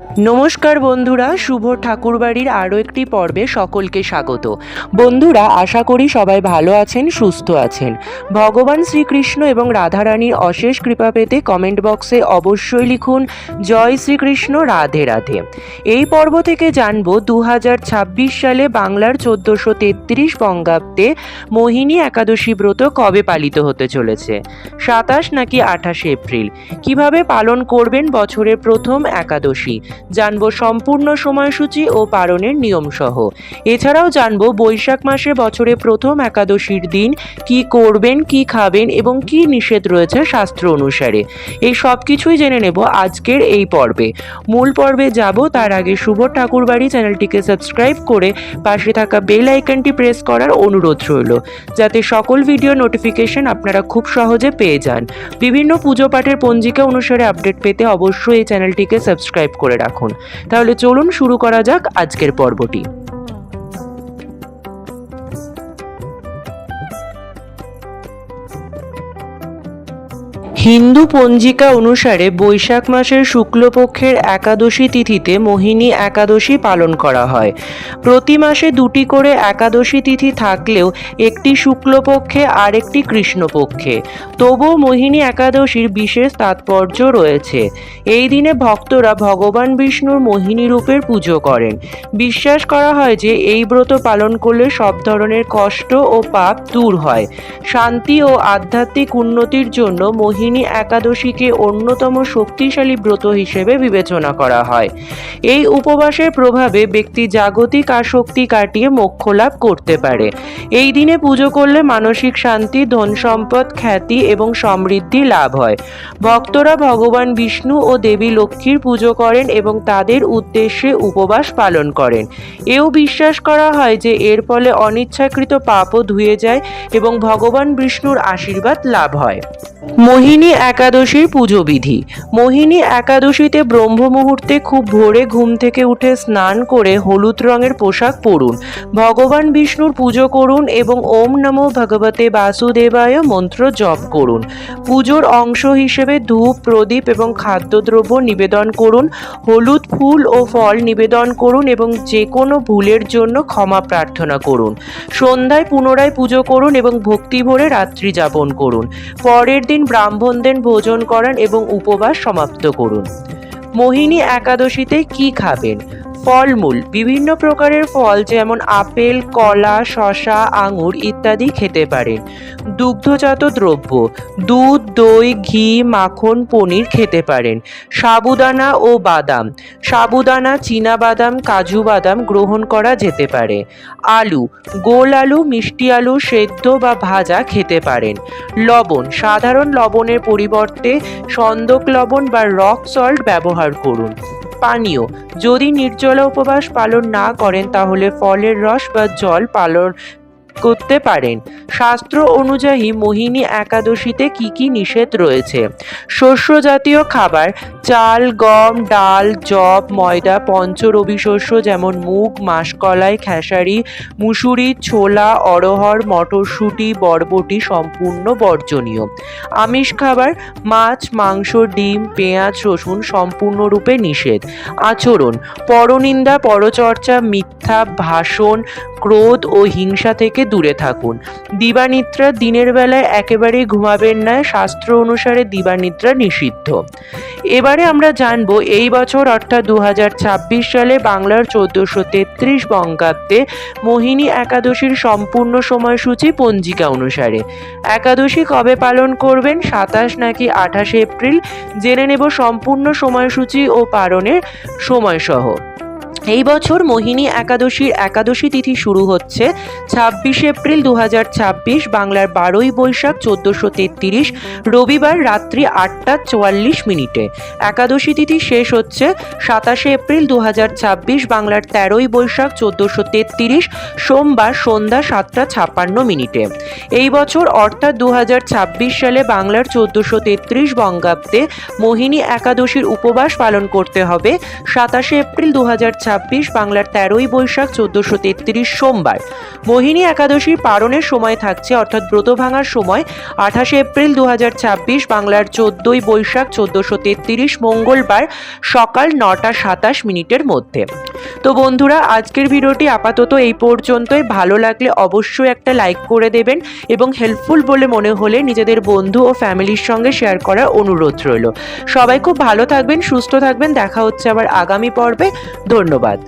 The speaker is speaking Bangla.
নমস্কার বন্ধুরা, শুভ ঠাকুরবাড়ির আরও একটি পর্বে সকলকে স্বাগত। বন্ধুরা, আশা করি সবাই ভালো আছেন, সুস্থ আছেন। ভগবান শ্রীকৃষ্ণ এবং রাধারানীর অশেষ কৃপা পেতে কমেন্ট বক্সে অবশ্যই লিখুন জয় শ্রীকৃষ্ণ, রাধে রাধে। এই পর্ব থেকে জানব 2026 সালে বাংলার 1433 বঙ্গাব্দে মোহিনী একাদশী ব্রত কবে পালিত হতে চলেছে, 27 নাকি 28 এপ্রিল। কিভাবে পালন করবেন বছরের প্রথম একাদশী, জানবো সম্পূর্ণ সময়সূচি ও পালনের নিয়ম সহ। এছাড়াও জানবো বৈশাখ মাসে বছরে প্রথম একাদশীর দিন কি করবেন, কি খাবেন এবং কি নিষেধ রয়েছে শাস্ত্র অনুসারে। এই সব কিছুই জেনে নেব আজকের এই পর্বে। মূল পর্বে যাব তার আগে শুভ ঠাকুরবাড়ি চ্যানেলটিকে সাবস্ক্রাইব করে পাশে থাকা বেল আইকনটি প্রেস করার অনুরোধ রইল, যাতে সকল ভিডিও নোটিফিকেশন আপনারা খুব সহজে পেয়ে যান। বিভিন্ন পুজো পাঠের পঞ্জিকা অনুসারে আপডেট পেতে অবশ্যই এই চ্যানেলটিকে সাবস্ক্রাইব করে রাখুন। তাহলে চলুন শুরু করা যাক আজকের পর্বটি। হিন্দু পঞ্জিকা অনুসারে বৈশাখ মাসের শুক্লপক্ষের একাদশী তিথিতে মোহিনী একাদশী পালন করা হয়। প্রতি মাসে দুটি করে একাদশী তিথি থাকলেও একটি শুক্লপক্ষে আর একটি কৃষ্ণপক্ষে। তবুও মোহিনী একাদশীর বিশেষ তাৎপর্য রয়েছে। এই দিনে ভক্তরা ভগবান বিষ্ণুর মোহিনী রূপের পুজো করেন। বিশ্বাস করা হয় যে এই ব্রত পালন করলে সব ধরনের কষ্ট ও পাপ দূর হয়। শান্তি ও আধ্যাত্মিক উন্নতির জন্য মোহিনী একাদশীকে অন্যতম শক্তিশালী ব্রত হিসেবে বিবেচনা করা হয়। এই উপবাসের প্রভাবে ব্যক্তি জাগতিক আসক্তি কাটিয়ে মোক্ষ লাভ করতে পারে। এই দিনে পুজো করলে মানসিক শান্তি, ধন সম্পদ, খ্যাতি এবং সমৃদ্ধি লাভ হয়। ভক্তরা ভগবান বিষ্ণু ও দেবী লক্ষ্মীর পুজো করেন এবং তাদের উদ্দেশ্যে উপবাস পালন করেন। এও বিশ্বাস করা হয় যে এর ফলে অনিচ্ছাকৃত পাপও ধুয়ে যায় এবং ভগবান বিষ্ণুর আশীর্বাদ লাভ হয়। মোহিনী একাদশীর পুজো বিধি। মোহিনী একাদশীতে ব্রহ্ম মুহূর্তে খুব ভোরে ঘুম থেকে উঠে স্নান করে হলুদ রঙের পোশাক পরুন, ভগবান বিষ্ণুর পুজো করুন এবং ওম নমো ভগবতে বাসুদেবায় মন্ত্র জপ করুন। পুজোর অংশ হিসেবে ধূপ, প্রদীপ এবং খাদ্যদ্রব্য নিবেদন করুন। হলুদ ফুল ও ফল নিবেদন করুন এবং যে কোনো ভুলের জন্য ক্ষমা প্রার্থনা করুন। সন্ধ্যায় পুনরায় পুজো করুন এবং ভক্তি ভরে রাত্রি যাপন করুন। পরের দিন ব্রাহ্মণদের ভোজন করান এবং উপবাস সমাপ্ত করুন। মোহিনী একাদশীতে কি খাবেন? ফলমূল, বিভিন্ন প্রকারের ফল যেমন আপেল, কলা, শসা, আঙুর ইত্যাদি খেতে পারেন। দুগ্ধজাত দ্রব্য, দুধ, দই, ঘি, মাখন, পনির খেতে পারেন। সাবুদানা ও বাদাম, সাবুদানা, চীনা বাদাম, কাজু বাদাম গ্রহণ করা যেতে পারে। আলু, গোল আলু, মিষ্টি আলু সেদ্ধ বা ভাজা খেতে পারেন। লবণ, সাধারণ লবণের পরিবর্তে সন্দক লবণ বা রক সল্ট ব্যবহার করুন। পানীয়, যদি নির্জলা উপবাস পালন না করেন তাহলে ফলের রস বা জল পালন করতে পারেন। শাস্ত্র অনুযায়ী মোহিনী একাদশীতে কি কি নিষেধ রয়েছে? শস্য জাতীয় খাবার, চাল, গম, ডাল, যব, ময়দা, পঞ্চরবি শস্য যেমন মুগ, মাসকলাই, খেসারি, মুসুরি, ছোলা, অড়হর, মটরশুঁটি, বরবটি সম্পূর্ণ বর্জনীয়। আমিষ খাবার, মাছ, মাংস, ডিম, পেঁয়াজ, রসুন সম্পূর্ণরূপে নিষেধ। আচরণ, পরনিন্দা, পরচর্চা, মিথ্যা ভাষণ, ক্রোধ ও হিংসা থেকে দূরে থাকুন। দিবানিদ্রা, দিনের বেলায় একেবারেই ঘুমাবেন না, শাস্ত্র অনুসারে দিবানিদ্রা নিষিদ্ধ। এবারে আমরা জানবো এই বছর অর্থাৎ 2026 সালে বাংলার 1433 বঙ্গাব্দে মোহিনী একাদশীর সম্পূর্ণ সময়সূচি পঞ্জিকা অনুসারে। একাদশী কবে পালন করবেন, 27 নাকি 28 এপ্রিল, জেনে নেব সম্পূর্ণ সময়সূচি ও পালনের সময়সহ। এই বছর মোহিনী একাদশীর একাদশী তিথি শুরু হচ্ছে 26 এপ্রিল 2026, বাংলার 12ই বৈশাখ 1433 রবিবার রাত্রি 8:44। একাদশী তিথি শেষ হচ্ছে 27 এপ্রিল 2026, বাংলার 13ই বৈশাখ 1433 সোমবার সন্ধ্যা 7:56। এই বছর অর্থাৎ 2026 সালে বাংলার 1433 বঙ্গাব্দে মোহিনী একাদশীর উপবাস পালন করতে হবে 27 এপ্রিল 2026 বাংলার 13ই বৈশাখ 1433 সোমবার। মোহিনী একাদশীর পারণের সময় থাকছে অর্থাৎ ব্রত ভাঙার সময় 28 এপ্রিল 2026 বাংলার 14ই বৈশাখ 1433 মঙ্গলবার সকাল 9টা 27 মিনিটের মধ্যে। তো বন্ধুরা, আজকের ভিডিওটি আপাতত এই পর্যন্তই। ভালো লাগলে অবশ্যই একটা লাইক করে দেবেন এবং হেল্পফুল বলে মনে হলে নিজেদের বন্ধু ও ফ্যামিলির সঙ্গে শেয়ার করার অনুরোধ রইল। সবাই খুব ভালো থাকবেন, সুস্থ থাকবেন। দেখা হচ্ছে আবার আগামী পর্বে। ধন্যবাদ।